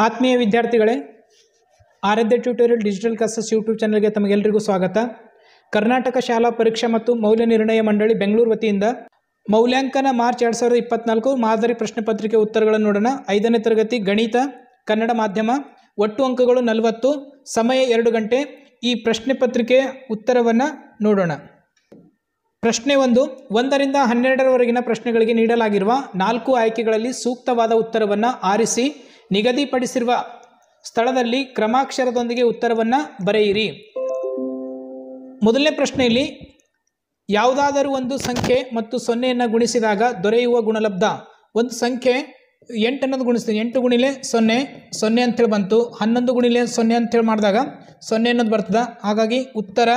ಆತ್ಮೀಯ ವಿದ್ಯಾರ್ಥಿಗಳೇ, ಆರಾಧ್ಯ tutorial digital classes YouTube ಚಾನಲ್ಗೆ ತಮಗೆಲ್ಲರಿಗೂ ಸ್ವಾಗತ. ಕರ್ನಾಟಕ ಶಾಲಾ ಪರೀಕ್ಷಾ ಮತ್ತು ಮೌಲ್ಯ ನಿರ್ಣಯ ಮಂಡಳಿ ಬೆಂಗಳೂರು ವತಿಯಿಂದ ಮೌಲ್ಯಾಂಕನ ಮಾರ್ಚ್ 2024 ಮಾದರಿ ಪ್ರಶ್ನೆ ಪತ್ರಿಕೆ ಉತ್ತರಗಳನ್ನು ನೋಡೋಣ. 5ನೇ ತರಗತಿ ಗಣಿತ ಕನ್ನಡ ಮಾಧ್ಯಮ. ಒಟ್ಟು ಅಂಕಗಳು 40, ಸಮಯ 2 ಗಂಟೆ. ಈ ಪ್ರಶ್ನೆ ಪತ್ರಿಕೆಯ ಉತ್ತರವನ್ನು ನೋಡೋಣ. ಪ್ರಶ್ನೆ 1, 1ರಿಂದ 12ರವರೆಗಿನ ಪ್ರಶ್ನೆಗಳಿಗೆ ನೀಡಲಾಗಿರುವ 4 ಆಯ್ಕೆಗಳಲ್ಲಿ ಸೂಕ್ತವಾದ ಉತ್ತರವನ್ನು ಆರಿಸಿ ನಿಗದಿಪಡಿಸಿರುವ ಸ್ಥಳದಲ್ಲಿ ಕ್ರಮಾಕ್ಷರದೊಂದಿಗೆ ಉತ್ತರವನ್ನು ಬರೆಯಿರಿ. ಮೊದಲನೇ ಪ್ರಶ್ನೆಯಲ್ಲಿ ಯಾವುದಾದರೂ ಒಂದು ಸಂಖ್ಯೆ ಮತ್ತು 0ಯನ್ನು ಗುಣಿಸಿದಾಗ ದೊರೆಯುವ ಗುಣಲಬ್ಧ. ಒಂದು ಸಂಖ್ಯೆ 8 ಅನ್ನೋದು ಗುಣಿಸ್ತೀನಿ, 8 ಗುಣಿಲೆ 0 0 ಅಂತೇಳಿ ಬಂತು. 11 ಗುಣಿಲೆ 0 ಅಂತೇಳಿ ಮಾಡಿದಾಗ 0 ಅನ್ನೋದು ಬರ್ತದೆ. ಹಾಗಾಗಿ ಉತ್ತರ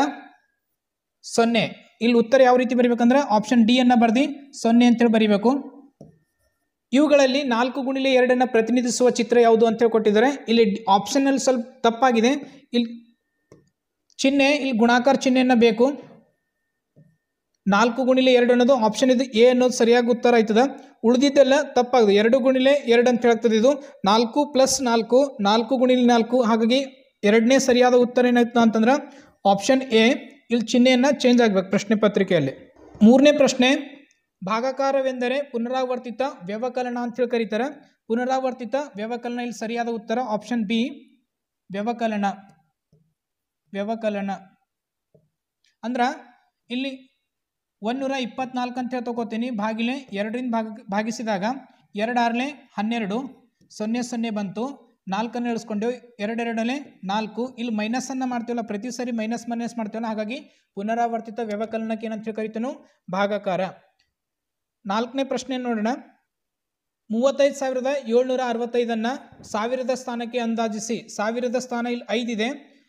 0. ಇಲ್ಲಿ ಉತ್ತರ ಯಾವ ರೀತಿ ಬರೀಬೇಕಂದ್ರೆ ಆಪ್ಷನ್ ಡಿ ಅನ್ನು ಬರ್ದು 0 ಅಂತೇಳಿ ಬರೀಬೇಕು. ಇವುಗಳಲ್ಲಿ 4 ಗುಣಿಲೆ 2 ಪ್ರತಿನಿಧಿಸುವ ಚಿತ್ರ ಯಾವುದು ಅಂತೇಳಿ ಕೊಟ್ಟಿದ್ದಾರೆ. ಇಲ್ಲಿ ಆಪ್ಷನಲ್ಲಿ ಸ್ವಲ್ಪ ತಪ್ಪಾಗಿದೆ. ಇಲ್ಲಿ ಚಿಹ್ನೆ, ಇಲ್ಲಿ ಗುಣಾಕಾರ ಚಿಹ್ನೆಯನ್ನು ಬೇಕು. 4 ಗುಣಿಲೆ 2 ಅನ್ನೋದು ಆಪ್ಷನ್ ಇದು ಎ ಅನ್ನೋದು ಸರಿಯಾಗಿ ಉತ್ತರ ಆಯ್ತದ. ಉಳಿದಿದ್ದೆಲ್ಲ ತಪ್ಪಾಗಿದೆ. 2 ಗುಣಿಲೆ 2 ಅಂತ ಹೇಳ್ತದೆ. ಇದು 4 + 4 4 ಗುಣಿಲೆ 4. ಹಾಗಾಗಿ ಎರಡನೇ ಸರಿಯಾದ ಉತ್ತರ ಏನಾಯ್ತು ಅಂತಂದ್ರೆ ಆಪ್ಷನ್ ಎ. ಇಲ್ಲಿ ಚಿಹ್ನೆಯನ್ನು ಚೇಂಜ್ ಆಗಬೇಕು ಪ್ರಶ್ನೆ ಪತ್ರಿಕೆಯಲ್ಲಿ. 3ನೇ ಪ್ರಶ್ನೆ, ಭಾಗಾಕಾರವೆಂದರೆ ಪುನರಾವರ್ತಿತ ವ್ಯವಕಲನ ಅಂತೇಳಿ ಕರೀತಾರೆ. ಪುನರಾವರ್ತಿತ ವ್ಯವಕಲನ, ಇಲ್ಲಿ ಸರಿಯಾದ ಉತ್ತರ ಆಪ್ಷನ್ ಬಿ ವ್ಯವಕಲನ. ವ್ಯವಕಲನ ಅಂದ್ರೆ ಇಲ್ಲಿ 124 ಅಂತೇಳಿ ತಗೋತೀನಿ. ಭಾಗಿಲೆ 2ರಿಂದ ಭಾಗಿಸಿದಾಗ 2 6 12 0 0 ಬಂತು. 4 ಇಳಿಸ್ಕೊಂಡೆವು. 2 2 4. ಇಲ್ಲಿ ಮೈನಸನ್ನು ಮಾಡ್ತೀವಲ್ಲ, ಪ್ರತಿ ಸರಿ ಮೈನಸ್ ಮಾಡ್ತೀವಲ್ಲ. ಹಾಗಾಗಿ ಪುನರಾವರ್ತಿತ ವ್ಯವಕಲನಕ್ಕೆ ಏನಂತ ಕರಿತೀನೋ ಭಾಗಾಕಾರ. 4ನೇ ಪ್ರಶ್ನೆ ನೋಡೋಣ. 35,765 ಸಾವಿರದ ಸ್ಥಾನಕ್ಕೆ ಅಂದಾಜಿಸಿ. ಸಾವಿರದ ಸ್ಥಾನ ಇಲ್ಲಿ 5 ಇದೆ,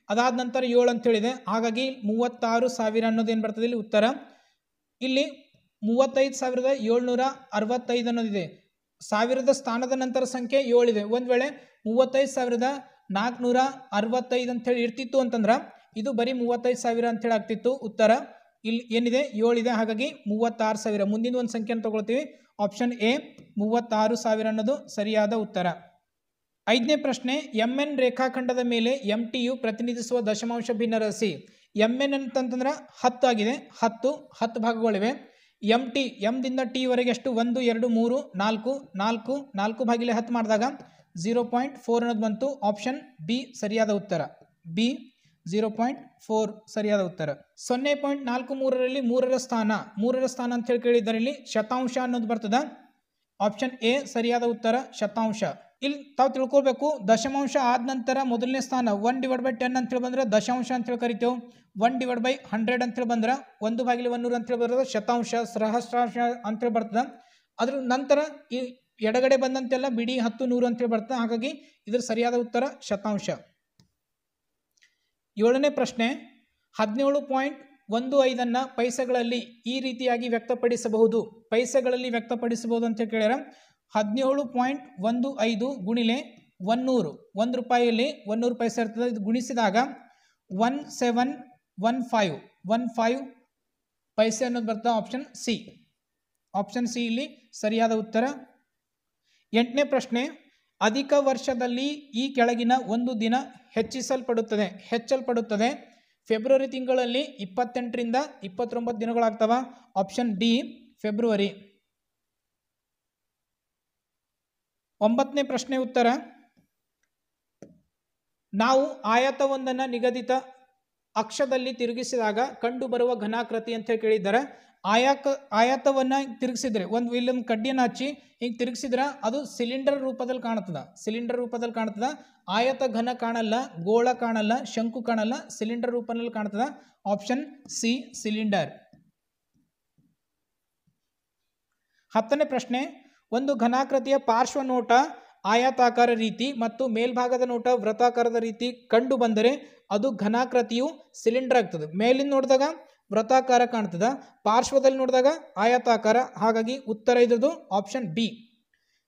ಅದಾದ ನಂತರ 7 ಅಂತ ಹೇಳಿದೆ. ಹಾಗಾಗಿ 36,000 ಅನ್ನೋದು ಏನು ಬರ್ತದೆ ಇಲ್ಲಿ ಉತ್ತರ. ಇಲ್ಲಿ 35,765 ಅನ್ನೋದಿದೆ. ಸಾವಿರದ ಸ್ಥಾನದ ನಂತರ ಸಂಖ್ಯೆ 7 ಇದೆ. ಒಂದು ವೇಳೆ 35,465 ಅಂತೇಳಿ ಇರ್ತಿತ್ತು ಅಂತಂದ್ರೆ ಇದು ಬರೀ 35,000 ಅಂತೇಳಿ ಆಗ್ತಿತ್ತು ಉತ್ತರ. ಇಲ್ಲಿ ಏನಿದೆ 7 ಇದೆ. ಹಾಗಾಗಿ 36,000. ಮುಂದಿನ ಒಂದು ಸಂಖ್ಯೆಯನ್ನು ತಗೊಳ್ತೀವಿ. ಆಪ್ಷನ್ ಎ 36,000 ಅನ್ನೋದು ಸರಿಯಾದ ಉತ್ತರ. 5ನೇ ಪ್ರಶ್ನೆ, MN ರೇಖಾಖಂಡದ ಮೇಲೆ MTಯು ಪ್ರತಿನಿಧಿಸುವ ದಶಮಾಂಶ ಭಿನ್ನರಾಶಿ. MN ಅಂತಂದ್ರೆ 10 ಆಗಿದೆ. 10 ಭಾಗಗಳಿವೆ. MT ಎಮ್ದಿಂದ ಟಿ ವರೆಗೆ ಎಷ್ಟು? 1 2 3 4 4 4 ಭಾಗಿಲೆ 10 ಮಾಡಿದಾಗ 0.4 ಅನ್ನೋದು ಬಂತು. ಆಪ್ಷನ್ ಬಿ ಸರಿಯಾದ ಉತ್ತರ. ಬಿ 0.4 ಸರಿಯಾದ ಉತ್ತರ. 0.43ರಲ್ಲಿ 3ರ ಸ್ಥಾನ ಅಂತ ಹೇಳಿ ಕೇಳಿದ್ದಾರೆ. ಇಲ್ಲಿ ಶತಾಂಶ ಅನ್ನೋದು ಬರ್ತದ. ಆಪ್ಷನ್ ಎ ಸರಿಯಾದ ಉತ್ತರ ಶತಾಂಶ. ಇಲ್ಲಿ ತಾವು ತಿಳ್ಕೊಳ್ಬೇಕು, ದಶಮಾಂಶ ಆದ ನಂತರ ಮೊದಲನೇ ಸ್ಥಾನ 1/10 ಅಂತೇಳಿ ಬಂದ್ರೆ ದಶಾಂಶ ಅಂತೇಳಿ ಕರಿತೇವೆ. 1/100 ಅಂತೇಳಿ ಬಂದ್ರೆ 1/100 ಅಂತೇಳಿ ಬರೋದು ಶತಾಂಶ, ಸಹಸ್ರಾಂಶ ಅಂತೇಳಿ ಬರ್ತದೆ. ಅದ್ರ ನಂತರ ಈ ಎಡಗಡೆ ಬಂದಂತೆಲ್ಲ ಬಿಡಿ 10 100 ಅಂತೇಳಿ ಬರ್ತದೆ. ಹಾಗಾಗಿ ಇದ್ರ ಸರಿಯಾದ ಉತ್ತರ ಶತಾಂಶ. 7ನೇ ಪ್ರಶ್ನೆ, 17.15 ಪೈಸೆಗಳಲ್ಲಿ ಈ ರೀತಿಯಾಗಿ ವ್ಯಕ್ತಪಡಿಸಬಹುದು. ಪೈಸೆಗಳಲ್ಲಿ ವ್ಯಕ್ತಪಡಿಸಬಹುದು ಅಂತ ಕೇಳ್ಯಾರ. 17.15 ಗುಣಿಲೆ 100. 1 ರೂಪಾಯಿಯಲ್ಲಿ 100 ಪೈಸೆ ಇರ್ತದೆ. ಇದು ಗುಣಿಸಿದಾಗ 1715 ಪೈಸೆ ಅನ್ನೋದು ಬರ್ತದೆ. Option C. ಆಪ್ಷನ್ ಸಿ ಇಲ್ಲಿ ಸರಿಯಾದ ಉತ್ತರ. 8ನೇ ಪ್ರಶ್ನೆ, ಅಧಿಕ ವರ್ಷದಲ್ಲಿ ಈ ಕೆಳಗಿನ ಒಂದು ದಿನ ಹೆಚ್ಚಲ್ಪಡುತ್ತದೆ. ಫೆಬ್ರವರಿ ತಿಂಗಳಲ್ಲಿ 28ರಿಂದ 29 ದಿನಗಳಾಗ್ತವ. Option D February. 9ನೇ ಪ್ರಶ್ನೆ ಉತ್ತರ, ನಾವು ಆಯತವೊಂದನ್ನು ನಿಗದಿತ ಅಕ್ಷದಲ್ಲಿ ತಿರುಗಿಸಿದಾಗ ಕಂಡು ಬರುವ ಘನಾಕೃತಿ ಅಂತ ಹೇಳಿ ಕೇಳಿದ್ದಾರೆ. ಆಯತವನ್ನು ತಿರುಗಿಸಿದ್ರೆ ಇಲ್ಲೊಂದು ಕಡ್ಡಿಯನ್ನು ಹಚ್ಚಿ ಹಿಂಗೆ ತಿರುಗಿಸಿದ್ರೆ ಅದು ಸಿಲಿಂಡರ್ ರೂಪದಲ್ಲಿ ಕಾಣುತ್ತದೆ. ಆಯತ ಘನ ಕಾಣಲ್ಲ, ಗೋಳ ಕಾಣಲ್ಲ, ಶಂಕು ಕಾಣಲ್ಲ, ಸಿಲಿಂಡರ್ ರೂಪದಲ್ಲಿ ಕಾಣ್ತದ. Option C cylinder. 10ನೇ ಪ್ರಶ್ನೆ, ಒಂದು ಘನಾಕೃತಿಯ ಪಾರ್ಶ್ವ ನೋಟ ಆಯತಾಕಾರ ರೀತಿ ಮತ್ತು ಮೇಲ್ಭಾಗದ ನೋಟ ವೃತ್ತಾಕಾರದ ರೀತಿ ಕಂಡು ಬಂದರೆ ಅದು ಘನಾಕೃತಿಯು ಸಿಲಿಂಡರ್ ಆಗ್ತದೆ. ಮೇಲಿಂದ ನೋಡಿದಾಗ ವೃತ್ತಾಕಾರ ಕಾಣ್ತದ, ಪಾರ್ಶ್ವದಲ್ಲಿ ನೋಡಿದಾಗ ಆಯತಾಕಾರ. ಹಾಗಾಗಿ ಉತ್ತರ ಇದ್ರದ್ದು ಆಪ್ಷನ್ ಬಿ.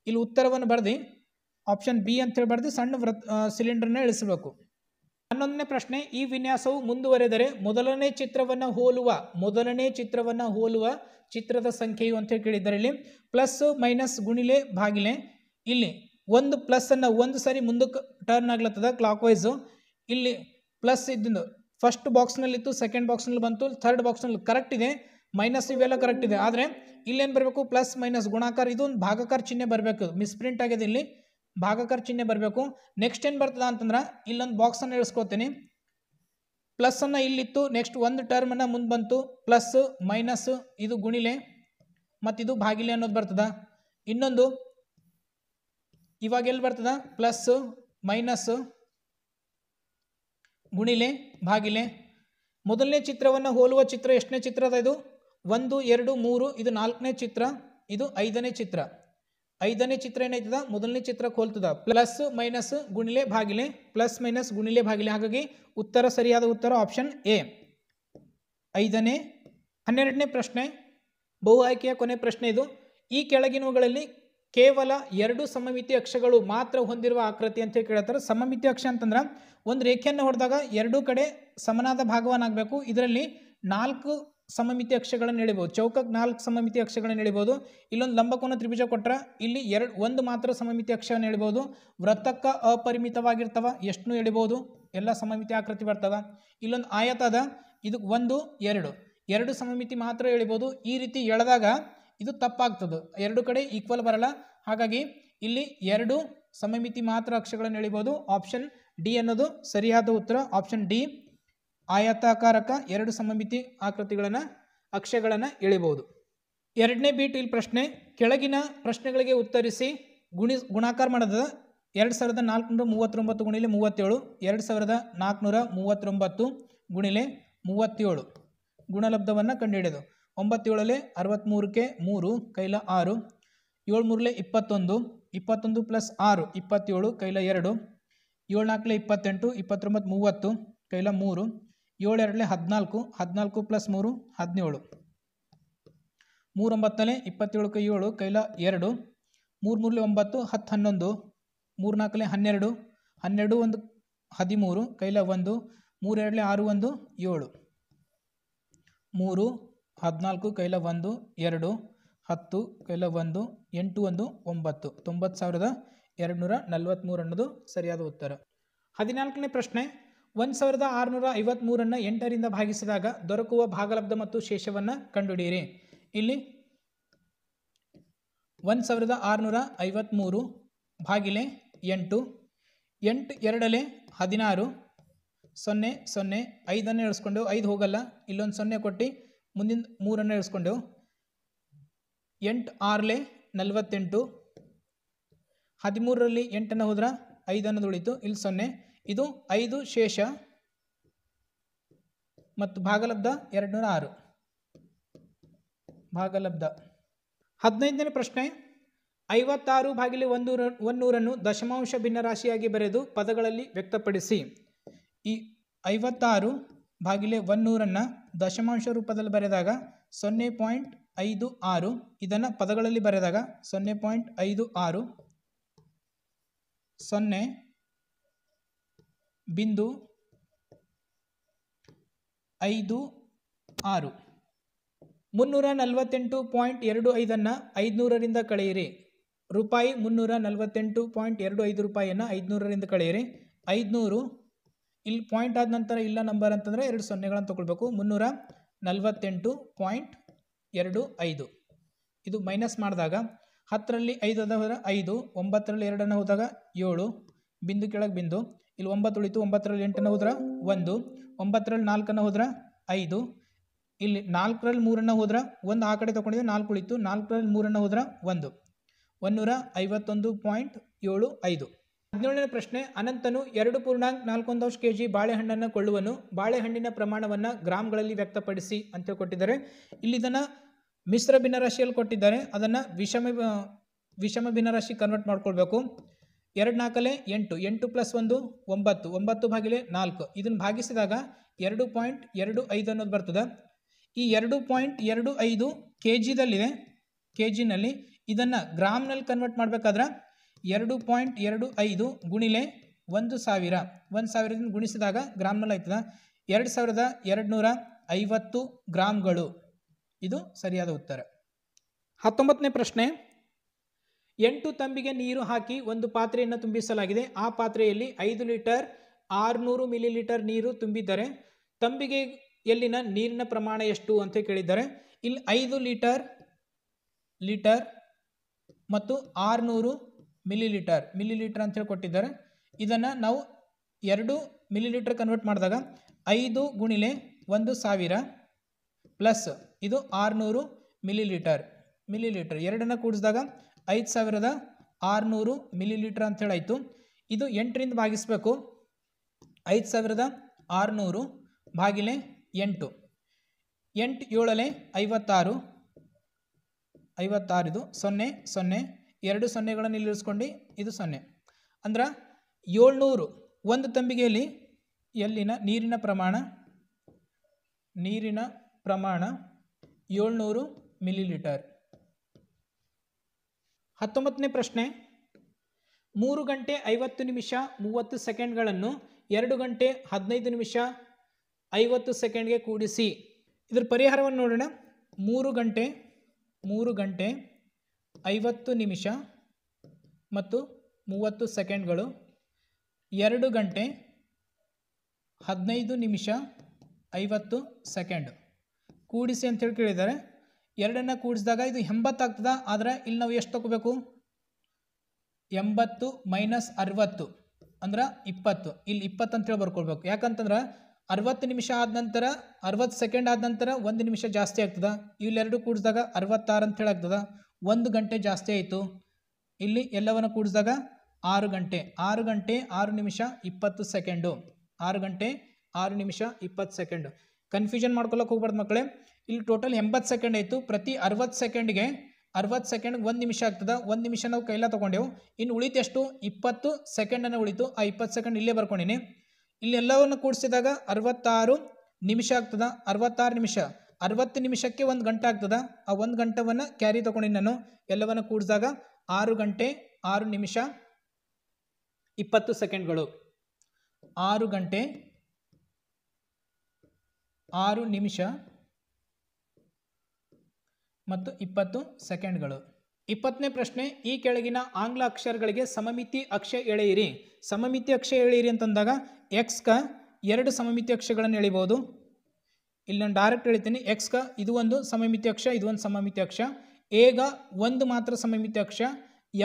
ಇಲ್ಲಿ ಉತ್ತರವನ್ನು ಬರ್ದು ಆಪ್ಷನ್ ಬಿ ಅಂತೇಳಿ ಬರ್ದು ಸಣ್ಣ ಸಿಲಿಂಡರ್ನ ಇಳಿಸಬೇಕು. 11ನೇ ಪ್ರಶ್ನೆ, ಈ ವಿನ್ಯಾಸವು ಮುಂದುವರೆದರೆ ಮೊದಲನೇ ಚಿತ್ರವನ್ನು ಹೋಲುವ ಚಿತ್ರದ ಸಂಖ್ಯೆಯು ಅಂತ ಕೇಳಿದ್ದಾರೆ. ಇಲ್ಲಿ ಪ್ಲಸ್ ಮೈನಸ್ ಗುಣಿಲೆ ಭಾಗಿಲೆ. ಇಲ್ಲಿ ಒಂದು ಪ್ಲಸ್ಸನ್ನು ಒಂದು ಸಾರಿ ಮುಂದಕ್ಕೆ ಟರ್ನ್ ಆಗ್ಲತ್ತದ ಕ್ಲಾಕ್ ವೈಸು. ಇಲ್ಲಿ ಪ್ಲಸ್ ಇದ್ದಿದ್ದು ಫಸ್ಟ್ ಬಾಕ್ಸ್ನಲ್ಲಿತ್ತು, ಸೆಕೆಂಡ್ ಬಾಕ್ಸ್ನಲ್ಲಿ ಬಂತು, ಥರ್ಡ್ ಬಾಕ್ಸ್ನಲ್ಲಿ ಕರೆಕ್ಟ್ ಇದೆ, ಮೈನಸ್ ಇವೆಲ್ಲ ಕರೆಕ್ಟ್ ಇದೆ. ಆದರೆ ಇಲ್ಲೇನು ಬರಬೇಕು, ಪ್ಲಸ್ ಮೈನಸ್ ಗುಣಾಕಾರ, ಇದು ಒಂದು ಭಾಗಾಕಾರ ಚಿಹ್ನೆ ಬರಬೇಕು, ಮಿಸ್ಪ್ರಿಂಟ್ ಆಗಿದೆ, ಇಲ್ಲಿ ಭಾಗಾಕಾರ ಚಿಹ್ನೆ ಬರಬೇಕು. ನೆಕ್ಸ್ಟ್ ಏನು ಬರ್ತದ ಅಂತಂದ್ರೆ ಇಲ್ಲೊಂದು ಬಾಕ್ಸನ್ನು ಇಳಿಸ್ಕೋತೀನಿ, ಪ್ಲಸ್ಸನ್ನು ಇಲ್ಲಿತ್ತು, ನೆಕ್ಸ್ಟ್ ಒಂದು ಟರ್ಮನ್ನು ಮುಂದೆ ಬಂತು, ಪ್ಲಸ್ ಮೈನಸ್ ಇದು ಗುಣಿಲೆ ಮತ್ತು ಇದು ಭಾಗಿಲೆ ಅನ್ನೋದು ಬರ್ತದ. ಇನ್ನೊಂದು ಇವಾಗ ಎಲ್ಲಿ ಬರ್ತದ, ಪ್ಲಸ್ ಮೈನಸ್ ಗುಣಿಲೆ ಭಾಗಿಲೆ. ಮೊದಲನೇ ಚಿತ್ರವನ್ನು ಹೋಲುವ ಚಿತ್ರ ಎಷ್ಟನೇ ಚಿತ್ರ ಅದ, ಇದು 1 2 3, ಇದು 4ನೇ ಚಿತ್ರ, ಇದು 5ನೇ ಚಿತ್ರ. 5ನೇ ಚಿತ್ರ ಏನೈತದ, ಮೊದಲನೇ ಚಿತ್ರಕ್ಕೆ ಹೋಲ್ತದ, ಪ್ಲಸ್ ಮೈನಸ್ ಗುಣಿಲೆ ಭಾಗಿಲೆ, ಪ್ಲಸ್ ಮೈನಸ್ ಗುಣಿಲೆ ಭಾಗಿಲೆ. ಹಾಗಾಗಿ ಉತ್ತರ ಸರಿಯಾದ ಉತ್ತರ ಆಪ್ಷನ್ ಎ 5ನೇ. 12ನೇ ಪ್ರಶ್ನೆ, ಬಹು ಆಯ್ಕೆಯ ಕೊನೆ ಪ್ರಶ್ನೆ ಇದು. ಈ ಕೆಳಗಿನವುಗಳಲ್ಲಿ ಕೇವಲ 2 ಸಮಮಿತಿ ಅಕ್ಷಗಳು ಮಾತ್ರ ಹೊಂದಿರುವ ಆಕೃತಿ ಅಂತ ಕೇಳ್ತಾರೆ. ಸಮಮಿತಿ ಅಕ್ಷ ಅಂತಂದ್ರೆ ಒಂದು ರೇಖೆಯನ್ನು ಹೊಡೆದಾಗ ಎರಡೂ ಕಡೆ ಸಮನಾದ ಭಾಗವನ್ನಾಗಬೇಕು. ಇದರಲ್ಲಿ 4 ಸಮಮಿತಿ ಅಕ್ಷಗಳನ್ನು ಎಳಿಬೋದು, ಚೌಕಕ್ಕೆ 4 ಸಮಮಿತಿ ಅಕ್ಷಗಳನ್ನು ಎಳಿಬೋದು. ಇಲ್ಲೊಂದು ಲಂಬಕೋನ ತ್ರಿಭುಜ ಕೊಟ್ಟರೆ ಇಲ್ಲಿ ಒಂದು ಮಾತ್ರ ಸಮಮಿತಿ ಅಕ್ಷವನ್ನು ಎಳಿಬೋದು. ವೃತ್ತಕ್ಕೆ ಅಪರಿಮಿತವಾಗಿರ್ತವ, ಎಷ್ಟನ್ನು ಎಳಿಬೋದು, ಎಲ್ಲ ಸಮಮಿತಿ ಆಕೃತಿ ಬರ್ತವೆ. ಇಲ್ಲೊಂದು ಆಯತ ಅದ, ಇದಕ್ಕೆ 1 2 ಸಮಮಿತಿ ಮಾತ್ರ ಎಳಿಬೋದು. ಈ ರೀತಿ ಎಳೆದಾಗ ಇದು ತಪ್ಪಾಗ್ತದೆ, ಎರಡು ಕಡೆ ಈಕ್ವಲ್ ಬರಲ್ಲ. ಹಾಗಾಗಿ ಇಲ್ಲಿ 2 ಸಮಮಿತಿ ಮಾತ್ರ ಅಕ್ಷಗಳನ್ನು ಎಳಿಬೋದು. ಆಪ್ಷನ್ ಡಿ ಅನ್ನೋದು ಸರಿಯಾದ ಉತ್ತರ. ಆಪ್ಷನ್ ಡಿ, ಆಯತಾಕಾರಕ 2 ಸಮಮಿತಿ ಆಕೃತಿಗಳನ್ನು ಅಕ್ಷಗಳನ್ನು ಎಳಿಬಹುದು. 2ನೇ ಬೀಟ್ ಇಲ್ಲಿ ಪ್ರಶ್ನೆ, ಕೆಳಗಿನ ಪ್ರಶ್ನೆಗಳಿಗೆ ಉತ್ತರಿಸಿ ಗುಣಾಕಾರ ಮಾಡೋದ. 2439 ಗುಣಿಲೆ 37, 2439 ಗುಣಿಲೆ 37 ಗುಣಲಬ್ಧವನ್ನು ಕಂಡುಹಿಡಿಯೋದು. 9 7 63ಕ್ಕೆ 3 ಕೈಲ 6, 7 3 21, 21 ಪ್ಲಸ್ 6 27 ಕೈಲ 2, 7 4 28, 29 30 ಕೈಲ 3, 7 2 14, 14 ಪ್ಲಸ್ 3 17, 3 9 27ಕ್ಕೆ 7 ಕೈಲ 2, 3 3 9 10 11, 3 4 12, 12 1 13 ಕೈಲ 1, 3 2 6 1 7, 3 14 ಕೈಲ 1 2, 10 ಕೈಲ 1 8 1 9, 90,243 ಅನ್ನೋದು ಸರಿಯಾದ ಉತ್ತರ. 14ನೇ ಪ್ರಶ್ನೆ, 1653 8ರಿಂದ ಭಾಗಿಸಿದಾಗ ದೊರಕುವ ಭಾಗಲಬ್ಧ ಮತ್ತು ಶೇಷವನ್ನು ಕಂಡುಹಿಡಿಯಿರಿ. ಇಲ್ಲಿ 1653 ಭಾಗಿಲೆ 8, 8 2 16, 0 0 5 ಇಳಿಸ್ಕೊಂಡೆವು, 5 ಹೋಗಲ್ಲ, ಇಲ್ಲೊಂದು 0 ಕೊಟ್ಟು ಮುಂದಿನ 3 ಇಳಿಸ್ಕೊಂಡೆವು. 8 6 48, 13ರಲ್ಲಿ 8 ಹೋದ್ರೆ 5 ಉಳಿತು, ಇಲ್ಲಿ 0, ಇದು 5 ಶೇಷ ಮತ್ತು ಭಾಗಲಬ್ಧ 206 ಭಾಗಲಬ್ಧ. 15ನೇ ಪ್ರಶ್ನೆ, 56 ಭಾಗಿಲೆ 100 ದಶಮಾಂಶ ಭಿನ್ನರಾಶಿಯಾಗಿ ಬರೆದು ಪದಗಳಲ್ಲಿ ವ್ಯಕ್ತಪಡಿಸಿ. ಈ 56 ಭಾಗಿಲೆ 100 ದಶಮಾಂಶ ರೂಪದಲ್ಲಿ ಬರೆದಾಗ 0.56, ಇದನ್ನು ಪದಗಳಲ್ಲಿ ಬರೆದಾಗ 0.56 0.56. 348.25 500ರಿಂದ ಕಳೆಯಿರಿ. ರೂಪಾಯಿ 348.25 ರೂಪಾಯಿಯನ್ನು 500ರಿಂದ ಕಳೆಯಿರಿ. 500 ಇಲ್ಲಿ ಪಾಯಿಂಟ್ ಆದ ನಂತರ ಇಲ್ಲ ನಂಬರ್ ಅಂತಂದರೆ 2 ಸೊನ್ನೆಗಳನ್ನು ತಗೊಳ್ಬೇಕು. 348.25 ಇದು ಮೈನಸ್ ಮಾಡಿದಾಗ 10ರಲ್ಲಿ 5 ಅದ ಹೋದರೆ 5, 9ರಲ್ಲಿ 2 ಹೋದಾಗ 7, ಬಿಂದು ಕೆಳಗೆ ಬಿಂದು, ಇಲ್ಲಿ 9 ಉಳಿತು, 9ರಲ್ಲಿ 8 ಹೋದ್ರೆ 1, 9ರಲ್ಲಿ 4 ಹೋದ್ರೆ 5, ಇಲ್ಲಿ 4ರಲ್ಲಿ 3 ಹೋದ್ರೆ 1 ಆ ಕಡೆ ತಗೊಂಡಿದ್ದೆ 4 ಉಳಿತು, 4ರಲ್ಲಿ 3 ಹೋದ್ರೆ 1, 151.75. 17ನೇ ಪ್ರಶ್ನೆ, ಅನಂತನು 2.41 kg ಬಾಳೆಹಣ್ಣನ್ನು ಕೊಳ್ಳುವನು. ಬಾಳೆಹಣ್ಣಿನ ಪ್ರಮಾಣವನ್ನು ಗ್ರಾಮ್ಗಳಲ್ಲಿ ವ್ಯಕ್ತಪಡಿಸಿ ಅಂತ ಕೊಟ್ಟಿದ್ದಾರೆ. ಇಲ್ಲಿ ಇದನ್ನು ಮಿಶ್ರ ಭಿನ್ನರಾಶಿಯಲ್ಲಿ ಕೊಟ್ಟಿದ್ದಾರೆ, ಅದನ್ನು ವಿಷಮ ಭಿನ್ನರಾಶಿ ಕನ್ವರ್ಟ್ ಮಾಡ್ಕೊಳ್ಬೇಕು. 2 4 8, 8 ಪ್ಲಸ್ 1 9, 9 ಭಾಗಿಲೆ 4, ಇದನ್ನು ಭಾಗಿಸಿದಾಗ 2.25 ಅನ್ನೋದು ಬರ್ತದೆ. ಈ 2.25 kgದಲ್ಲಿದೆ, kgನಲ್ಲಿ ಇದನ್ನು ಗ್ರಾಮ್ನಲ್ಲಿ ಕನ್ವರ್ಟ್ ಮಾಡಬೇಕಾದ್ರೆ 2.25 ಗುಣಿಲೆ 1000, 1000ದಿಂದ ಗುಣಿಸಿದಾಗ ಗ್ರಾಮ್ನಲ್ಲಿ ಆಯ್ತದ 2250 ಗ್ರಾಮ್ಗಳು. ಇದು ಸರಿಯಾದ ಉತ್ತರ. 19ನೇ ಪ್ರಶ್ನೆ, 8 ತಂಬಿಗೆ ನೀರು ಹಾಕಿ ಒಂದು ಪಾತ್ರೆಯನ್ನು ತುಂಬಿಸಲಾಗಿದೆ. ಆ ಪಾತ್ರೆಯಲ್ಲಿ 5 ಲೀಟರ್ 600 ಮಿಲಿಲೀಟರ್ ನೀರು ತುಂಬಿದ್ದರೆ ತಂಬಿಗೆಯಲ್ಲಿನ ನೀರಿನ ಪ್ರಮಾಣ ಎಷ್ಟು ಅಂತ ಕೇಳಿದ್ದಾರೆ. ಇಲ್ಲಿ 5 ಲೀಟರ್ ಮತ್ತು 600 ಮಿಲಿಲೀಟರ್ ಅಂತ ಹೇಳಿ ಕೊಟ್ಟಿದ್ದಾರೆ. ಇದನ್ನು ನಾವು 2 ಮಿಲಿಲೀಟರ್ ಕನ್ವರ್ಟ್ ಮಾಡಿದಾಗ 5 ಗುಣಿಲೆ 1000 ಪ್ಲಸ್ ಇದು 600 ಮಿಲಿಲೀಟರ್ ಎರಡನ್ನು ಕೂಡಿಸಿದಾಗ 5600 ಮಿಲಿಲೀಟರ್ ಅಂತ ಹೇಳಾಯಿತು. ಇದು 8ರಿಂದ ಭಾಗಿಸಬೇಕು. 5600 ಭಾಗಿಲೆ 8 8 7 56 ಇದು 0 0 2 ಸೊನ್ನೆಗಳನ್ನು ಇಲ್ಲಿರಿಸ್ಕೊಂಡು ಇದು 0 ಅಂದ್ರೆ 700 ಒಂದು ತಂಬಿಗೆಯಲ್ಲಿ ಎಲ್ಲಿನ ನೀರಿನ ಪ್ರಮಾಣ 700 ಮಿಲಿಲೀಟರ್. 19ನೇ ಪ್ರಶ್ನೆ, 3 ಗಂಟೆ 50 ನಿಮಿಷ 30 ಸೆಕೆಂಡ್ಗಳನ್ನು 2 ಗಂಟೆ 15 ನಿಮಿಷ 50 ಸೆಕೆಂಡ್ಗೆ ಕೂಡಿಸಿ. ಇದರ ಪರಿಹಾರವನ್ನು ನೋಡೋಣ. 3 ಗಂಟೆ 50 ನಿಮಿಷ ಮತ್ತು 30 ಸೆಕೆಂಡ್ಗಳು 2 ಗಂಟೆ 15 ನಿಮಿಷ 50 ಸೆಕೆಂಡ್ ಕೂಡಿಸಿ ಅಂತೇಳಿ ಕೇಳಿದ್ದಾರೆ. ಎರಡನ್ನು ಕೂಡಿಸಿದಾಗ ಇದು 80 ಆಗ್ತದೆ. ಆದರೆ ಇಲ್ಲಿ ನಾವು ಎಷ್ಟು ತಗೋಬೇಕು? 80 ಮೈನಸ್ 60 ಅಂದ್ರೆ 20. ಇಲ್ಲಿ 20 ಅಂತೇಳಿ ಬರ್ಕೊಳ್ಬೇಕು. ಯಾಕಂತಂದ್ರೆ 60 ನಿಮಿಷ ಆದ ನಂತರ 60 ಸೆಕೆಂಡ್ ಆದ ನಂತರ 1 ನಿಮಿಷ ಜಾಸ್ತಿ ಆಗ್ತದೆ. ಇವೆರಡು ಕೂಡಿಸಿದಾಗ 66 ಅಂತೇಳಿ ಆಗ್ತದೆ. 1 ಗಂಟೆ ಜಾಸ್ತಿ ಆಯಿತು. ಇಲ್ಲಿ ಎಲ್ಲವನ್ನು ಕೂಡಿಸಿದಾಗ 6 ಗಂಟೆ 6 ನಿಮಿಷ 20 ಸೆಕೆಂಡು 6 ಗಂಟೆ 6 ನಿಮಿಷ 20 ಸೆಕೆಂಡು. ಕನ್ಫ್ಯೂಷನ್ ಮಾಡ್ಕೊಳ್ಳೋಕೆ ಹೋಗ್ಬಾರ್ದು ಮಕ್ಕಳೇ. ಇಲ್ಲಿ ಟೋಟಲ್ 80 ಸೆಕೆಂಡ್ ಆಯಿತು. ಪ್ರತಿ 60 ಸೆಕೆಂಡ್ಗೆ 1 ನಿಮಿಷ ಆಗ್ತದೆ. 1 ನಿಮಿಷ ನಾವು ಕೈಲ ತೊಗೊಂಡೆವು. ಇನ್ನು ಉಳಿತೆಷ್ಟು 20 ಸೆಕೆಂಡನ್ನು ಉಳಿತು. ಆ 20 ಸೆಕೆಂಡ್ ಇಲ್ಲೇ ಬರ್ಕೊಂಡಿನಿ. ಇಲ್ಲಿ ಎಲ್ಲವನ್ನು ಕೂಡಿಸಿದಾಗ 66 ನಿಮಿಷ ಆಗ್ತದೆ. 66 ನಿಮಿಷ 60 ನಿಮಿಷಕ್ಕೆ 1 ಗಂಟೆ ಆಗ್ತದೆ. ಆ 1 ಗಂಟೆವನ್ನು ಕ್ಯಾರಿ ತೊಗೊಂಡಿನಿ ನಾನು. ಎಲ್ಲವನ್ನು ಕೂಡಿಸಿದಾಗ 6 ಗಂಟೆ 6 ನಿಮಿಷ 20 ಸೆಕೆಂಡ್ಗಳು. 6 ಗಂಟೆ 6 ನಿಮಿಷ ಮತ್ತು 20 ಸೆಕೆಂಡ್ಗಳು. 20ನೇ ಪ್ರಶ್ನೆ, ಈ ಕೆಳಗಿನ ಆಂಗ್ಲ ಅಕ್ಷರಗಳಿಗೆ ಸಮಮಿತಿ ಅಕ್ಷ ಎಳೆಯಿರಿ. ಸಮಮಿತಿ ಅಕ್ಷ ಎಳೆಯಿರಿ ಅಂತಂದಾಗ ಎಕ್ಸ್ಗ 2 ಸಮಮಿತಿ ಅಕ್ಷಗಳನ್ನು ಎಳಿಬೋದು. ಇಲ್ಲಿ ನಾನು ಡೈರೆಕ್ಟ್ ಹೇಳ್ತೀನಿ. ಎಕ್ಸ್ಗ ಇದು ಒಂದು ಸಮಮಿತಿ ಅಕ್ಷ, ಇದು ಒಂದು ಸಮಮಿತಿ ಅಕ್ಷ. ಎಗ ಒಂದು ಮಾತ್ರ ಸಮಮಿತಿ ಅಕ್ಷ,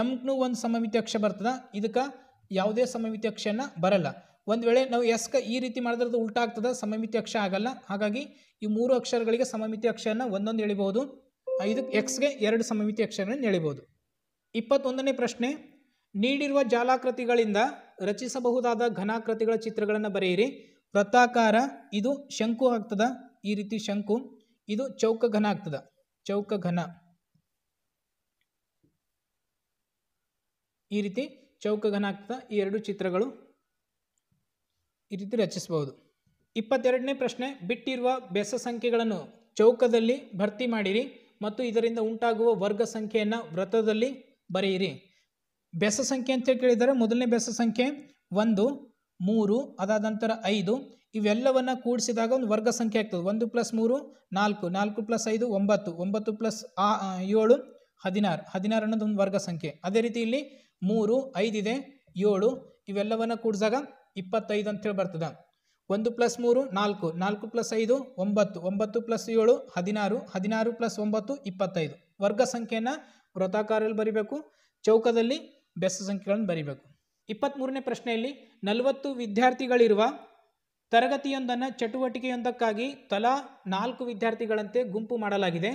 ಎಂಗೂ ಒಂದು ಸಮಮಿತಿ ಅಕ್ಷ ಬರ್ತದೆ. ಇದಕ್ಕೆ ಯಾವುದೇ ಸಮಮಿತಿ ಅಕ್ಷನ ಬರಲ್ಲ. ಒಂದು ವೇಳೆ ನಾವು ಎಸ್ಗ ಈ ರೀತಿ ಮಾಡಿದ್ರೆ ಉಲ್ಟಾ ಆಗ್ತದೆ, ಸಮಮಿತಿ ಅಕ್ಷ ಆಗಲ್ಲ. ಹಾಗಾಗಿ ಈ 3 ಅಕ್ಷರಗಳಿಗೆ ಸಮಮಿತಿ ಅಕ್ಷರನ ಒಂದೊಂದು ಎಳಿಬಹುದು. ಇದಕ್ಕೆ ಎಕ್ಸ್ಗೆ 2 ಸಮಮಿತಿ ಅಕ್ಷರಗಳನ್ನು ಎಳಿಬಹುದು. 21ನೇ ಪ್ರಶ್ನೆ, ನೀಡಿರುವ ಜಾಲಾಕೃತಿಗಳಿಂದ ರಚಿಸಬಹುದಾದ ಘನಾಕೃತಿಗಳ ಚಿತ್ರಗಳನ್ನು ಬರೆಯಿರಿ. ವೃತ್ತಾಕಾರ ಇದು ಶಂಕು ಆಗ್ತದ, ಈ ರೀತಿ ಶಂಕು. ಇದು ಚೌಕ ಘನ ಆಗ್ತದ, ಚೌಕ ಘನ. ಈ ರೀತಿ ಚೌಕ ಘನ ಆಗ್ತದ. ಈ 2 ಚಿತ್ರಗಳು ಈ ರೀತಿ ರಚಿಸಬಹುದು. 22ನೇ ಪ್ರಶ್ನೆ, ಬಿಟ್ಟಿರುವ ಬೆಸ ಸಂಖ್ಯೆಗಳನ್ನು ಚೌಕದಲ್ಲಿ ಭರ್ತಿ ಮಾಡಿರಿ ಮತ್ತು ಇದರಿಂದ ಉಂಟಾಗುವ ವರ್ಗ ಸಂಖ್ಯೆಯನ್ನು ವೃತ್ತದಲ್ಲಿ ಬರೆಯಿರಿ. ಬೆಸ ಸಂಖ್ಯೆ ಅಂತ ಕೇಳಿದರೆ ಮೊದಲನೇ ಬೆಸ ಸಂಖ್ಯೆ 1, 3, ಅದಾದ ನಂತರ 5. ಇವೆಲ್ಲವನ್ನು ಕೂಡಿಸಿದಾಗ ಒಂದು ವರ್ಗ ಸಂಖ್ಯೆ ಆಗ್ತದೆ. 1 + 3 4, 4 + 5 9, 9 + 7 16, 16 ಅನ್ನೋದು ಒಂದು ವರ್ಗ ಸಂಖ್ಯೆ. ಅದೇ ರೀತಿ ಇಲ್ಲಿ 3, 5 ಇದೆ, 7. ಇವೆಲ್ಲವನ್ನು ಕೂಡಿಸಿದಾಗ 25 ಅಂತೇಳಿ ಬರ್ತದೆ. 1 + 3 4, 4 + 5 9, 9 + 7 16, 16 + 9 25. ವರ್ಗ ಸಂಖ್ಯೆಯನ್ನು ವೃತ್ತಾಕಾರದಲ್ಲಿ ಬರಿಬೇಕು, ಚೌಕದಲ್ಲಿ ಬೆಸ ಸಂಖ್ಯೆಗಳನ್ನು ಬರಿಬೇಕು. 23ನೇ ಪ್ರಶ್ನೆಯಲ್ಲಿ 40 ವಿದ್ಯಾರ್ಥಿಗಳಿರುವ ತರಗತಿಯೊಂದನ್ನು ಚಟುವಟಿಕೆಯೊಂದಕ್ಕಾಗಿ ತಲಾ 4 ವಿದ್ಯಾರ್ಥಿಗಳಂತೆ ಗುಂಪು ಮಾಡಲಾಗಿದೆ.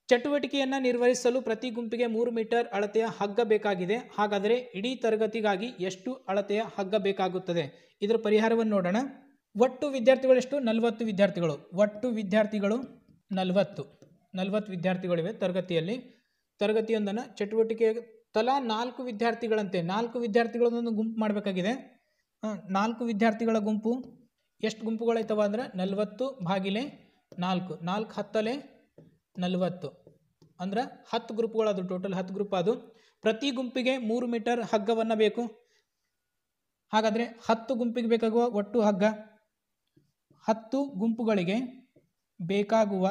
ಚಟುವಟಿಕೆಯನ್ನು ನಿರ್ವಹಿಸಲು ಪ್ರತಿ ಗುಂಪಿಗೆ 3 ಮೀಟರ್ ಅಳತೆಯ ಹಗ್ಗ ಬೇಕಾಗಿದೆ. ಹಾಗಾದರೆ ಇಡೀ ತರಗತಿಗಾಗಿ ಎಷ್ಟು ಅಳತೆಯ ಹಗ್ಗ ಬೇಕಾಗುತ್ತದೆ? ಇದರ ಪರಿಹಾರವನ್ನು ನೋಡೋಣ. ಒಟ್ಟು ವಿದ್ಯಾರ್ಥಿಗಳೆಷ್ಟು? 40 ವಿದ್ಯಾರ್ಥಿಗಳು. ಒಟ್ಟು ವಿದ್ಯಾರ್ಥಿಗಳು 40 ವಿದ್ಯಾರ್ಥಿಗಳಿವೆ ತರಗತಿಯಲ್ಲಿ. ತರಗತಿಯೊಂದನ್ನು ಚಟುವಟಿಕೆ ತಲಾ 4 ವಿದ್ಯಾರ್ಥಿಗಳಂತೆ 4 ವಿದ್ಯಾರ್ಥಿಗಳನ್ನೊಂದು ಗುಂಪು ಮಾಡಬೇಕಾಗಿದೆ. 4 ವಿದ್ಯಾರ್ಥಿಗಳ ಗುಂಪು ಎಷ್ಟು ಗುಂಪುಗಳಾಯ್ತವ ಅಂದ್ರೆ 40 / 4, 4 10 40 ಅಂದ್ರೆ 10 ಗ್ರೂಪ್ಗಳದು. ಟೋಟಲ್ 10 ಗ್ರೂಪ್ ಅದು. ಪ್ರತಿ ಗುಂಪಿಗೆ 3 ಮೀಟರ್ ಹಗ್ಗವನ್ನು ಬೇಕು. ಹಾಗಾದರೆ 10 ಗುಂಪಿಗೆ ಬೇಕಾಗುವ ಒಟ್ಟು ಹಗ್ಗ, 10 ಗುಂಪುಗಳಿಗೆ ಬೇಕಾಗುವ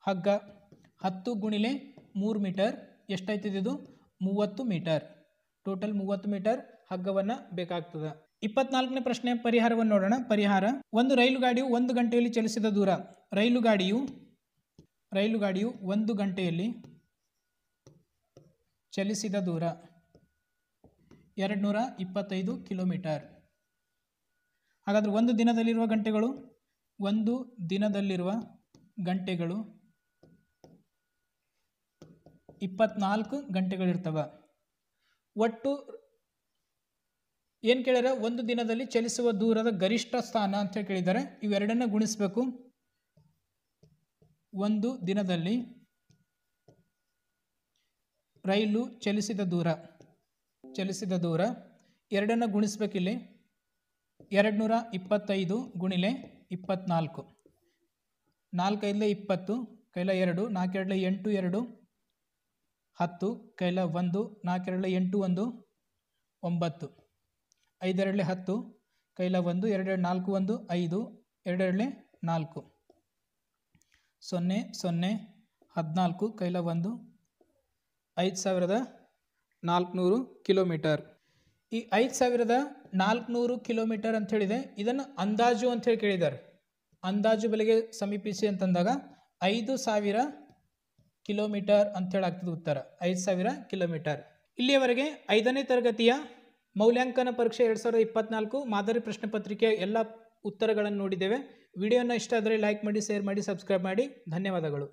ಹಗ್ಗ 10 × 3 ಮೀಟರ್ ಎಷ್ಟಾಯ್ತದೆ ಇದು 30 ಮೀಟರ್ ಟೋಟಲ್ 30 ಮೀಟರ್ ಹಗ್ಗವನ್ನು ಬೇಕಾಗ್ತದೆ 24ನೇ ಪ್ರಶ್ನೆ ಪರಿಹಾರವನ್ನು ನೋಡೋಣ ಪರಿಹಾರ ಒಂದು ರೈಲು ಗಾಡಿಯು 1 ಗಂಟೆಯಲ್ಲಿ ಚಲಿಸಿದ ದೂರ ರೈಲು ಗಾಡಿಯು 1 ಗಂಟೆಯಲ್ಲಿ ಚಲಿಸಿದ ದೂರ 225 ಕಿಲೋಮೀಟರ್ ಹಾಗಾದರೆ ಒಂದು ದಿನದಲ್ಲಿರುವ ಗಂಟೆಗಳು 24 ಗಂಟೆಗಳಿರ್ತವೆ ಒಟ್ಟು ಏನು ಕೇಳ್ಯಾರ ಒಂದು ದಿನದಲ್ಲಿ ಚಲಿಸುವ ದೂರದ ಗರಿಷ್ಠ ಸ್ಥಾನ ಅಂತ ಕೇಳಿದ್ದಾರೆ ಇವೆರಡನ್ನ ಗುಣಿಸಬೇಕು ಒಂದು ದಿನದಲ್ಲಿ ರೈಲು ಚಲಿಸಿದ ದೂರ ಎರಡನ್ನ ಗುಣಿಸಬೇಕಿಲ್ಲಿ 225 ಗುಣಿಲೆ 24 4 5 20 ಕೈಲ 2 4 2 8 2 10 ಕೈಲ 1 4 2 8 1 9 5 2 10 ಕೈಲ 1 2 4 1 5 2 2 4 0 0 14 ಕೈಲ 1 5400 ಕಿಲೋಮೀಟರ್ ಈ 5400 ಕಿಲೋಮೀಟರ್ ಅಂತ ಹೇಳಿದೆ ಇದನ್ನು ಅಂದಾಜು ಅಂತ ಹೇಳಿ ಕೇಳಿದ್ದಾರೆ ಅಂದಾಜು ಬೆಲೆಗೆ ಸಮೀಪಿಸಿ ಅಂತಂದಾಗ 5000 ಕಿಲೋಮೀಟರ್ ಅಂತ ಹೇಳಿ ಆಗ್ತದೆ ಉತ್ತರ 5000 ಕಿಲೋಮೀಟರ್ ಇಲ್ಲಿಯವರೆಗೆ 5ನೇ ತರಗತಿಯ ಮೌಲ್ಯಾಂಕನ ಪರೀಕ್ಷೆ 2024 ಮಾದರಿ ಪ್ರಶ್ನೆ ಪತ್ರಿಕೆಯ ಎಲ್ಲ ಉತ್ತರಗಳನ್ನು ನೋಡಿದ್ದೇವೆ ವಿಡಿಯೋನ ಇಷ್ಟ ಆದರೆ ಲೈಕ್ ಮಾಡಿ ಶೇರ್ ಮಾಡಿ ಸಬ್ಸ್ಕ್ರೈಬ್ ಮಾಡಿ ಧನ್ಯವಾದಗಳು